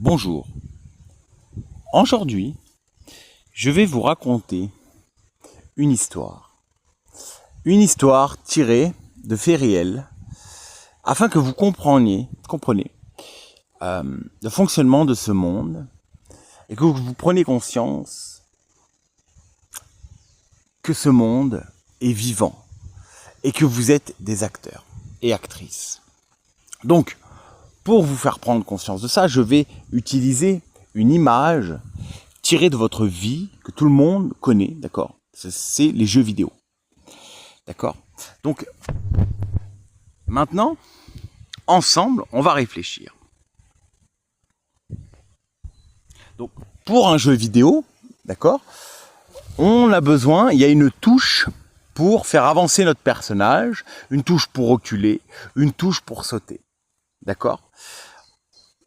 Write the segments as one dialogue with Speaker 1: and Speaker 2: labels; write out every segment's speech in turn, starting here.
Speaker 1: Bonjour. Aujourd'hui, je vais vous raconter une histoire. Une histoire tirée de faits réels afin que vous compreniez le fonctionnement de ce monde et que vous preniez conscience que ce monde est vivant et que vous êtes des acteurs et actrices. Donc, pour vous faire prendre conscience de ça, je vais utiliser une image tirée de votre vie que tout le monde connaît, d'accord ? C'est les jeux vidéo, d'accord ? Donc, maintenant, ensemble, on va réfléchir. Donc, pour un jeu vidéo, d'accord, on a besoin, il y a une touche pour faire avancer notre personnage, une touche pour reculer, une touche pour sauter, d'accord ?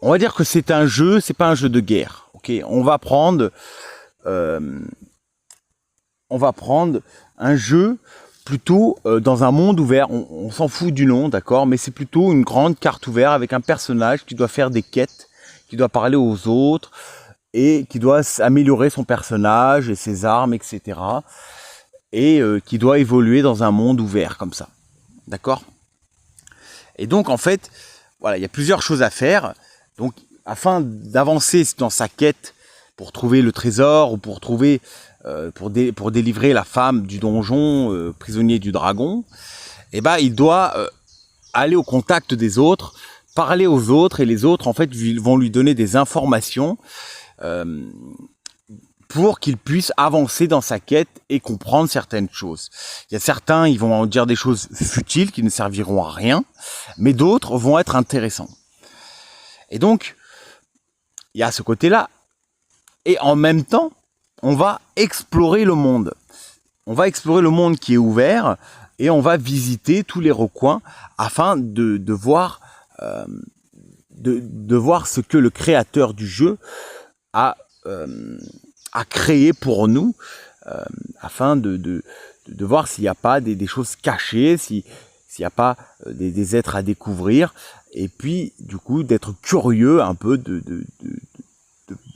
Speaker 1: On va dire que c'est un jeu, c'est pas un jeu de guerre, ok ? On va prendre un jeu plutôt dans un monde ouvert. On s'en fout du nom, d'accord ? Mais c'est plutôt une grande carte ouverte avec un personnage qui doit faire des quêtes, qui doit parler aux autres et qui doit améliorer son personnage et ses armes, etc. Et qui doit évoluer dans un monde ouvert comme ça, d'accord ? Et donc en fait, voilà, il y a plusieurs choses à faire. Donc, afin d'avancer dans sa quête pour trouver le trésor ou pour trouver, pour délivrer la femme du donjon, prisonnier du dragon, eh ben, il doit aller au contact des autres, parler aux autres, et les autres, en fait, vont lui donner des informations pour qu'il puisse avancer dans sa quête et comprendre certaines choses. Il y a certains, ils vont dire des choses futiles qui ne serviront à rien, mais d'autres vont être intéressants. Et donc, il y a ce côté-là. Et en même temps, on va explorer le monde. On va explorer le monde qui est ouvert et on va visiter tous les recoins afin de voir ce que le créateur du jeu a créé pour nous, afin de voir s'il n'y a pas des choses cachées, s'il n'y a pas des êtres à découvrir. Et puis, du coup, d'être curieux un peu de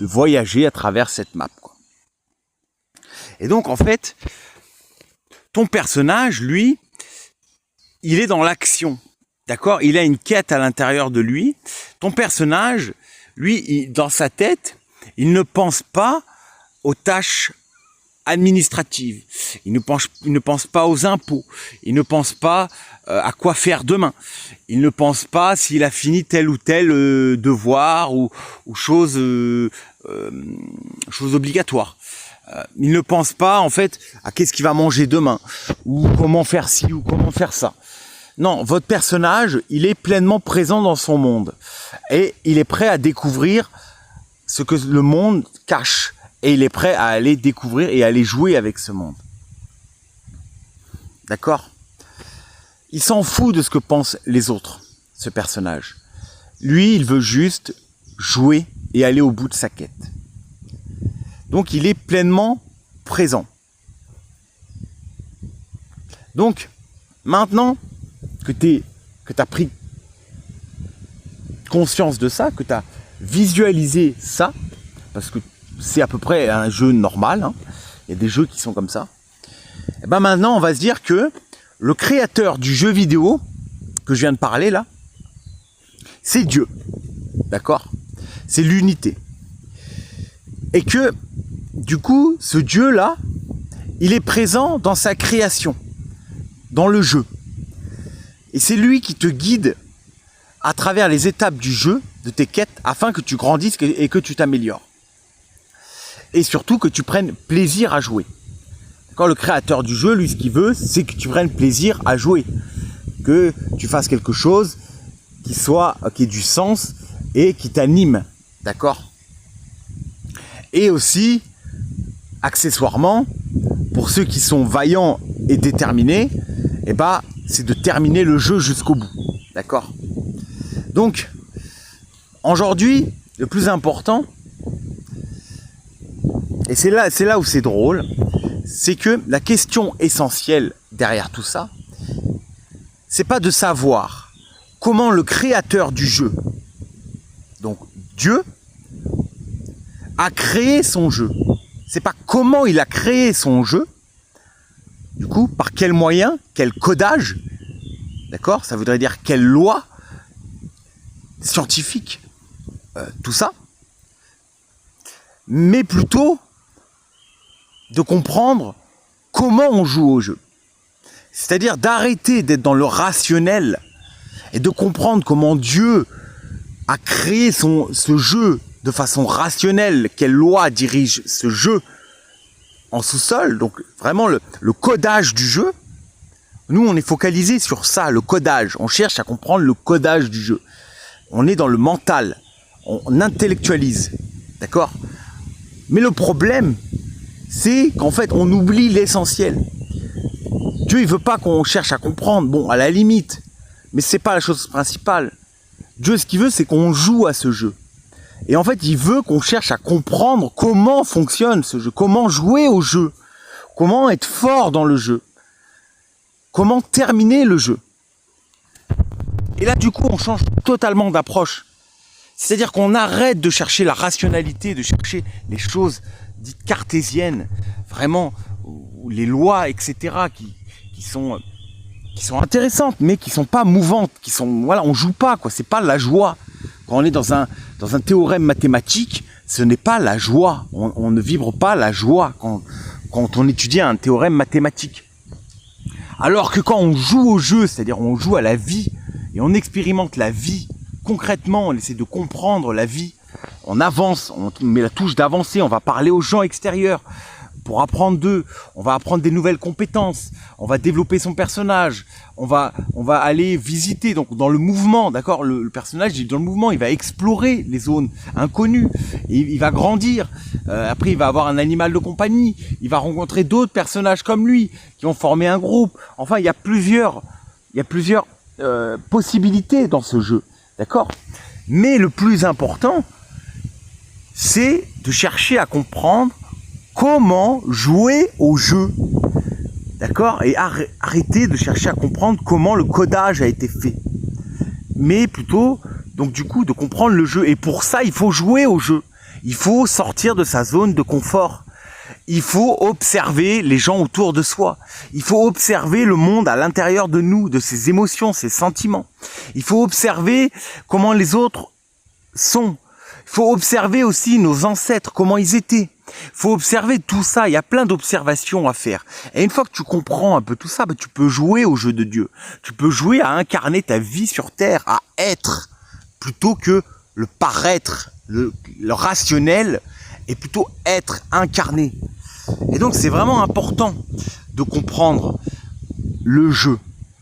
Speaker 1: voyager à travers cette map, quoi. Et donc, en fait, ton personnage, lui, il est dans l'action, d'accord ? Il a une quête à l'intérieur de lui. Ton personnage, lui, dans sa tête, il ne pense pas aux tâches administrative. Il ne pense pas aux impôts. Il ne pense pas à quoi faire demain. Il ne pense pas s'il a fini tel ou tel devoir ou chose obligatoire. Il ne pense pas en fait à qu'est-ce qu'il va manger demain ou comment faire ci ou comment faire ça. Non, votre personnage, il est pleinement présent dans son monde et il est prêt à découvrir ce que le monde cache. Et il est prêt à aller découvrir et à aller jouer avec ce monde. D'accord ? Il s'en fout de ce que pensent les autres, ce personnage. Lui, il veut juste jouer et aller au bout de sa quête. Donc, il est pleinement présent. Donc, maintenant que tu as pris conscience de ça, que tu as visualisé ça, parce que c'est à peu près un jeu normal, hein. Il y a des jeux qui sont comme ça. Et ben maintenant, on va se dire que le créateur du jeu vidéo que je viens de parler là, c'est Dieu, d'accord ? C'est l'unité. Et que, du coup, ce Dieu-là, il est présent dans sa création, dans le jeu. Et c'est lui qui te guide à travers les étapes du jeu, de tes quêtes, afin que tu grandisses et que tu t'améliores. Et surtout que tu prennes plaisir à jouer. Quand le créateur du jeu, lui, ce qu'il veut, c'est que tu prennes plaisir à jouer. Que tu fasses quelque chose qui ait du sens et qui t'anime. D'accord ? Et aussi, accessoirement, pour ceux qui sont vaillants et déterminés, eh ben, c'est de terminer le jeu jusqu'au bout. D'accord ? Donc, aujourd'hui, le plus important, et c'est là où c'est drôle, c'est que la question essentielle derrière tout ça, c'est pas de savoir comment le créateur du jeu, donc Dieu, a créé son jeu. C'est pas comment il a créé son jeu. Du coup, par quel moyen, quel codage, d'accord? Ça voudrait dire quelle loi scientifique, tout ça. Mais plutôt de comprendre comment on joue au jeu. C'est-à-dire d'arrêter d'être dans le rationnel et de comprendre comment Dieu a créé ce jeu de façon rationnelle, quelle loi dirige ce jeu en sous-sol, donc vraiment le codage du jeu. Nous, on est focalisé sur ça, le codage. On cherche à comprendre le codage du jeu. On est dans le mental, on intellectualise, d'accord? Mais le problème, c'est qu'en fait, on oublie l'essentiel. Dieu, il veut pas qu'on cherche à comprendre, bon, à la limite, mais c'est pas la chose principale. Dieu, ce qu'il veut, c'est qu'on joue à ce jeu. Et en fait, il veut qu'on cherche à comprendre comment fonctionne ce jeu, comment jouer au jeu, comment être fort dans le jeu, comment terminer le jeu. Et là, du coup, on change totalement d'approche. C'est-à-dire qu'on arrête de chercher la rationalité, de chercher les choses dites cartésiennes, vraiment, ou les lois, etc., qui sont intéressantes, mais qui sont pas mouvantes, qui sont, voilà, on joue pas, quoi. C'est pas la joie. Quand on est dans un théorème mathématique, ce n'est pas la joie. On ne vibre pas la joie quand on étudie un théorème mathématique. Alors que quand on joue au jeu, c'est-à-dire on joue à la vie, et on expérimente la vie, concrètement, on essaie de comprendre la vie, on avance, on met la touche d'avancer, on va parler aux gens extérieurs pour apprendre d'eux, on va apprendre des nouvelles compétences, on va développer son personnage, on va aller visiter, donc dans le mouvement, d'accord, le personnage il est dans le mouvement, il va explorer les zones inconnues, il va grandir, après il va avoir un animal de compagnie, il va rencontrer d'autres personnages comme lui, qui vont former un groupe, enfin il y a plusieurs possibilités dans ce jeu, d'accord? Mais le plus important, c'est de chercher à comprendre comment jouer au jeu, d'accord? Et arrêter de chercher à comprendre comment le codage a été fait. Mais plutôt, donc du coup, de comprendre le jeu. Et pour ça, il faut jouer au jeu. Il faut sortir de sa zone de confort. Il faut observer les gens autour de soi. Il faut observer le monde à l'intérieur de nous, de ses émotions, ses sentiments. Il faut observer comment les autres sont. Il faut observer aussi nos ancêtres, comment ils étaient. Il faut observer tout ça, il y a plein d'observations à faire. Et une fois que tu comprends un peu tout ça, tu peux jouer au jeu de Dieu. Tu peux jouer à incarner ta vie sur terre, à être, plutôt que le paraître, le rationnel, et plutôt être incarné. Et donc c'est vraiment important de comprendre le jeu,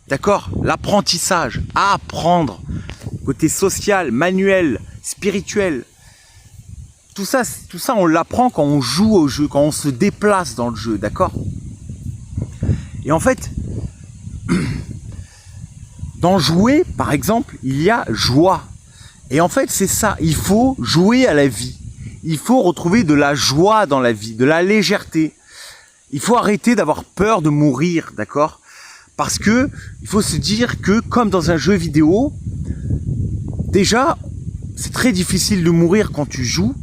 Speaker 1: d'accord? L'apprentissage, apprendre, côté social, manuel, spirituel. Tout ça, on l'apprend quand on joue au jeu, quand on se déplace dans le jeu, d'accord? Et en fait, dans jouer, par exemple, il y a joie. Et en fait, c'est ça, il faut jouer à la vie. Il faut retrouver de la joie dans la vie, de la légèreté. Il faut arrêter d'avoir peur de mourir, d'accord? Parce que il faut se dire que, comme dans un jeu vidéo, déjà, c'est très difficile de mourir quand tu joues.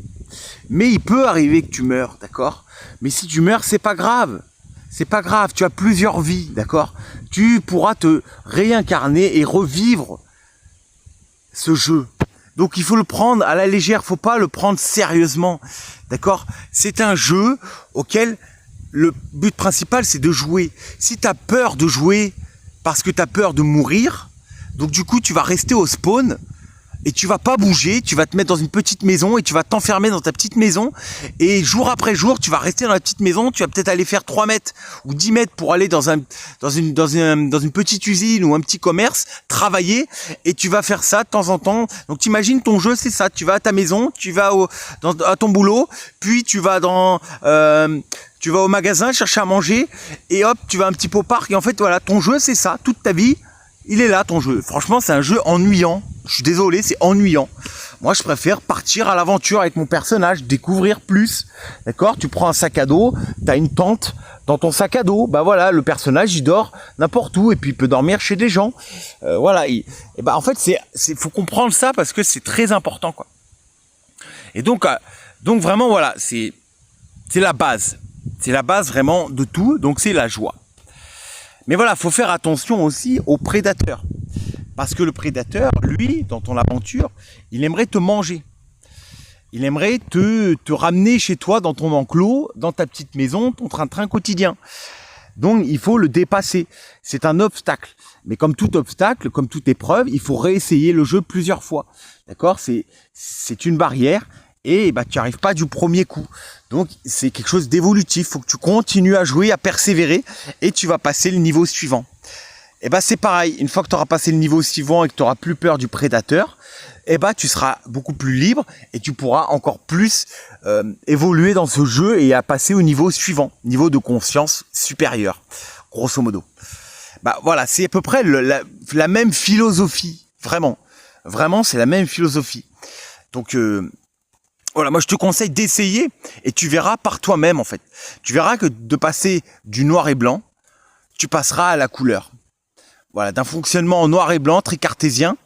Speaker 1: Mais il peut arriver que tu meurs, d'accord? Mais si tu meurs, c'est pas grave. C'est pas grave, tu as plusieurs vies, d'accord? Tu pourras te réincarner et revivre ce jeu. Donc il faut le prendre à la légère, faut pas le prendre sérieusement, d'accord? C'est un jeu auquel le but principal c'est de jouer. Si tu as peur de jouer parce que tu as peur de mourir, donc du coup tu vas rester au spawn, et tu vas pas bouger, tu vas te mettre dans une petite maison et tu vas t'enfermer dans ta petite maison et jour après jour, tu vas rester dans la petite maison, tu vas peut-être aller faire 3 mètres ou 10 mètres pour aller dans une petite usine ou un petit commerce, travailler et tu vas faire ça de temps en temps. Donc t'imagines ton jeu, c'est ça, tu vas à ta maison, tu vas à ton boulot, puis tu vas au magasin chercher à manger et hop, tu vas un petit peu au parc et en fait voilà, ton jeu c'est ça, toute ta vie. Il est là ton jeu. Franchement, c'est un jeu ennuyant. Je suis désolé, c'est ennuyant. Moi, je préfère partir à l'aventure avec mon personnage, découvrir plus. D'accord? Tu prends un sac à dos, t'as une tente dans ton sac à dos. Bah voilà, le personnage, il dort n'importe où et puis il peut dormir chez des gens. Voilà. Et bah en fait, faut comprendre ça parce que c'est très important, quoi. Et donc, Donc vraiment, voilà, c'est la base. C'est la base vraiment de tout, donc c'est la joie. Mais voilà, il faut faire attention aussi au prédateur. Parce que le prédateur, lui, dans ton aventure, il aimerait te manger. Il aimerait te ramener chez toi, dans ton enclos, dans ta petite maison, ton train-train quotidien. Donc, il faut le dépasser. C'est un obstacle. Mais comme tout obstacle, comme toute épreuve, il faut réessayer le jeu plusieurs fois. D'accord ? C'est une barrière et bah, tu n'y arrives pas du premier coup. Donc, c'est quelque chose d'évolutif. Il faut que tu continues à jouer, à persévérer et tu vas passer le niveau suivant. Et bah, c'est pareil. Une fois que tu auras passé le niveau suivant et que tu n'auras plus peur du prédateur, et bah, tu seras beaucoup plus libre et tu pourras encore plus évoluer dans ce jeu et à passer au niveau suivant, niveau de conscience supérieure, grosso modo. Bah voilà, c'est à peu près la même philosophie, vraiment. Vraiment, c'est la même philosophie. Donc voilà, moi je te conseille d'essayer et tu verras par toi-même en fait. Tu verras que de passer du noir et blanc, tu passeras à la couleur. Voilà, d'un fonctionnement en noir et blanc, très cartésien,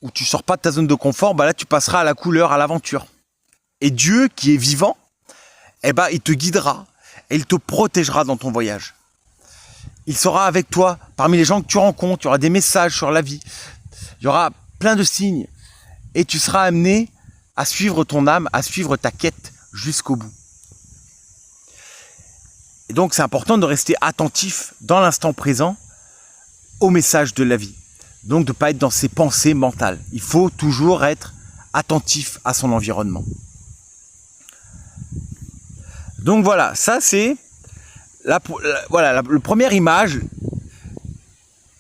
Speaker 1: où tu sors pas de ta zone de confort, bah là tu passeras à la couleur, à l'aventure. Et Dieu qui est vivant, eh ben, il te guidera et il te protégera dans ton voyage. Il sera avec toi parmi les gens que tu rencontres, il y aura des messages sur la vie, il y aura plein de signes et tu seras amené à suivre ton âme, à suivre ta quête jusqu'au bout. Et donc c'est important de rester attentif dans l'instant présent au message de la vie. Donc de ne pas être dans ses pensées mentales. Il faut toujours être attentif à son environnement. Donc voilà, ça c'est la première image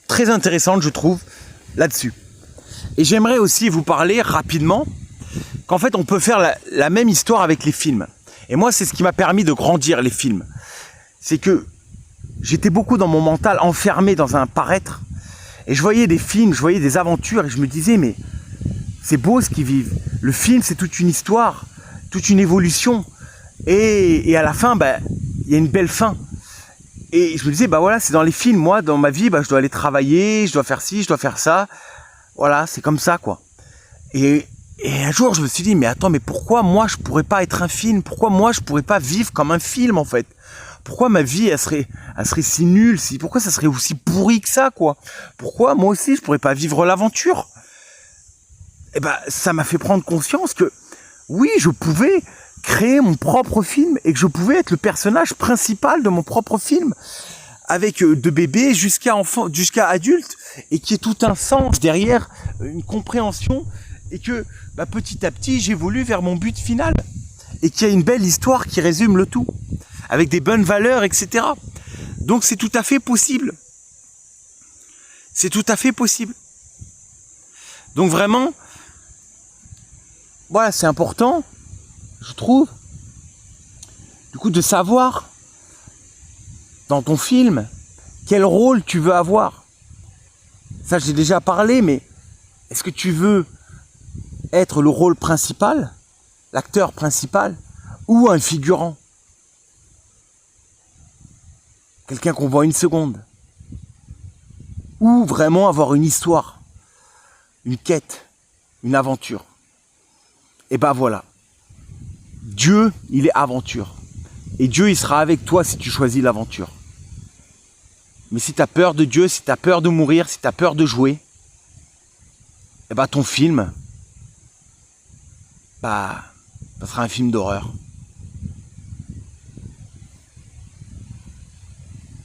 Speaker 1: très intéressante je trouve là-dessus. Et j'aimerais aussi vous parler rapidement qu'en fait on peut faire la même histoire avec les films. Et moi c'est ce qui m'a permis de grandir les films. C'est que j'étais beaucoup dans mon mental enfermé dans un paraître. Et je voyais des films, je voyais des aventures et je me disais mais c'est beau ce qu'ils vivent. Le film c'est toute une histoire, toute une évolution. Et à la fin, bah, il y a une belle fin. Et je me disais, bah voilà, c'est dans les films. Moi, dans ma vie, bah, je dois aller travailler, je dois faire ci, je dois faire ça. Voilà, c'est comme ça, quoi. Et un jour, je me suis dit, mais attends, mais pourquoi moi, je pourrais pas être un film? Pourquoi moi, je pourrais pas vivre comme un film, en fait? Pourquoi ma vie, elle serait si nulle? Pourquoi ça serait aussi pourri que ça, quoi? Pourquoi moi aussi, je pourrais pas vivre l'aventure? Et ben, ça m'a fait prendre conscience que, oui, je pouvais créer mon propre film et que je pouvais être le personnage principal de mon propre film avec de bébé jusqu'à enfant, jusqu'à adulte et qui est tout un sens derrière, une compréhension et que bah, petit à petit j'évolue vers mon but final et qu'il y a une belle histoire qui résume le tout avec des bonnes valeurs, etc. Donc c'est tout à fait possible. C'est tout à fait possible. Donc vraiment, voilà, c'est important, je trouve, du coup, de savoir dans ton film quel rôle tu veux avoir. Ça, j'ai déjà parlé, mais est-ce que tu veux être le rôle principal, l'acteur principal, ou un figurant? Quelqu'un qu'on voit une seconde. Ou vraiment avoir une histoire, une quête, une aventure. Et ben voilà. Dieu, il est aventure. Et Dieu, il sera avec toi si tu choisis l'aventure. Mais si tu as peur de Dieu, si tu as peur de mourir, si tu as peur de jouer, eh ben ton film, bah, ça sera un film d'horreur.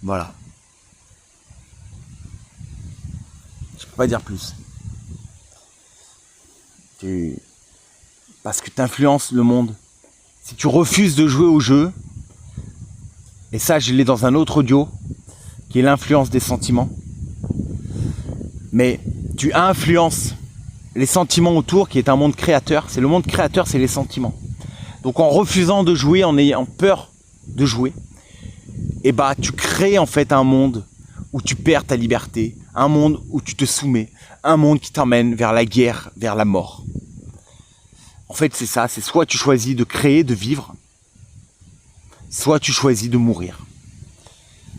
Speaker 1: Voilà. Je peux pas dire plus. Parce que tu influences le monde. Si tu refuses de jouer au jeu, et ça je l'ai dans un autre audio, qui est l'influence des sentiments, mais tu influences les sentiments autour, qui est un monde créateur. C'est le monde créateur, c'est les sentiments. Donc en refusant de jouer, en ayant peur de jouer, et bah tu crées en fait un monde où tu perds ta liberté, un monde où tu te soumets, un monde qui t'emmène vers la guerre, vers la mort. En fait, c'est ça, c'est soit tu choisis de créer, de vivre, soit tu choisis de mourir.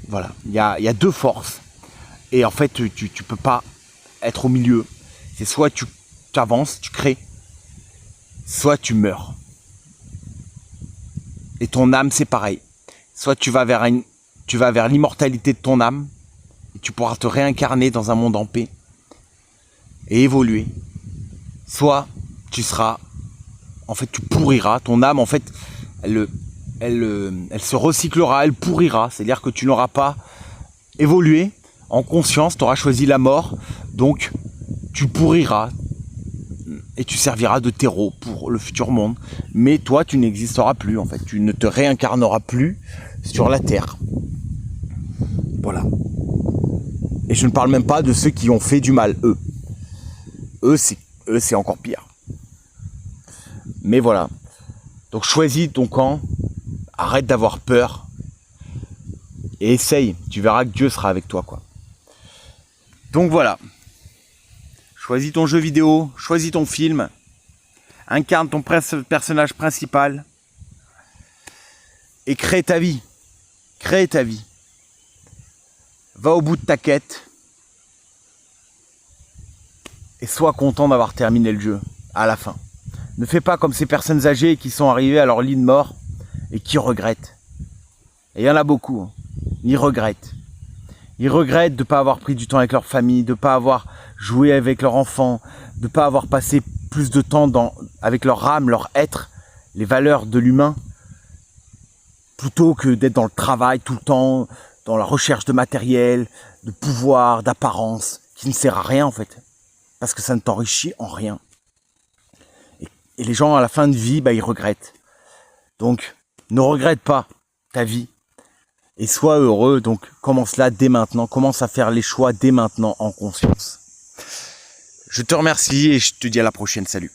Speaker 1: Voilà, il y a deux forces. Et en fait, tu peux pas être au milieu. C'est soit tu avances, tu crées, soit tu meurs. Et ton âme, c'est pareil. Soit tu vas vers l'immortalité de ton âme, et tu pourras te réincarner dans un monde en paix, et évoluer. Soit tu seras, en fait tu pourriras, ton âme en fait, elle se recyclera, elle pourrira, c'est-à-dire que tu n'auras pas évolué en conscience, tu auras choisi la mort, donc tu pourriras, et tu serviras de terreau pour le futur monde, mais toi tu n'existeras plus en fait, tu ne te réincarneras plus sur la terre. Voilà. Et je ne parle même pas de ceux qui ont fait du mal, eux c'est encore pire. Mais voilà, donc choisis ton camp, arrête d'avoir peur et essaye, tu verras que Dieu sera avec toi quoi. Donc voilà, choisis ton jeu vidéo, choisis ton film, incarne ton personnage principal et crée ta vie. Crée ta vie. Va au bout de ta quête et sois content d'avoir terminé le jeu à la fin. Ne fais pas comme ces personnes âgées qui sont arrivées à leur lit de mort et qui regrettent. Et il y en a beaucoup, hein. Ils regrettent. Ils regrettent de ne pas avoir pris du temps avec leur famille, de ne pas avoir joué avec leurs enfants, de ne pas avoir passé plus de temps avec leur âme, leur être, les valeurs de l'humain, plutôt que d'être dans le travail tout le temps, dans la recherche de matériel, de pouvoir, d'apparence, qui ne sert à rien en fait, parce que ça ne t'enrichit en rien. Et les gens à la fin de vie, ils regrettent. Donc, ne regrette pas ta vie et sois heureux. Donc, commence là dès maintenant, commence à faire les choix dès maintenant en conscience. Je te remercie et je te dis à la prochaine. Salut.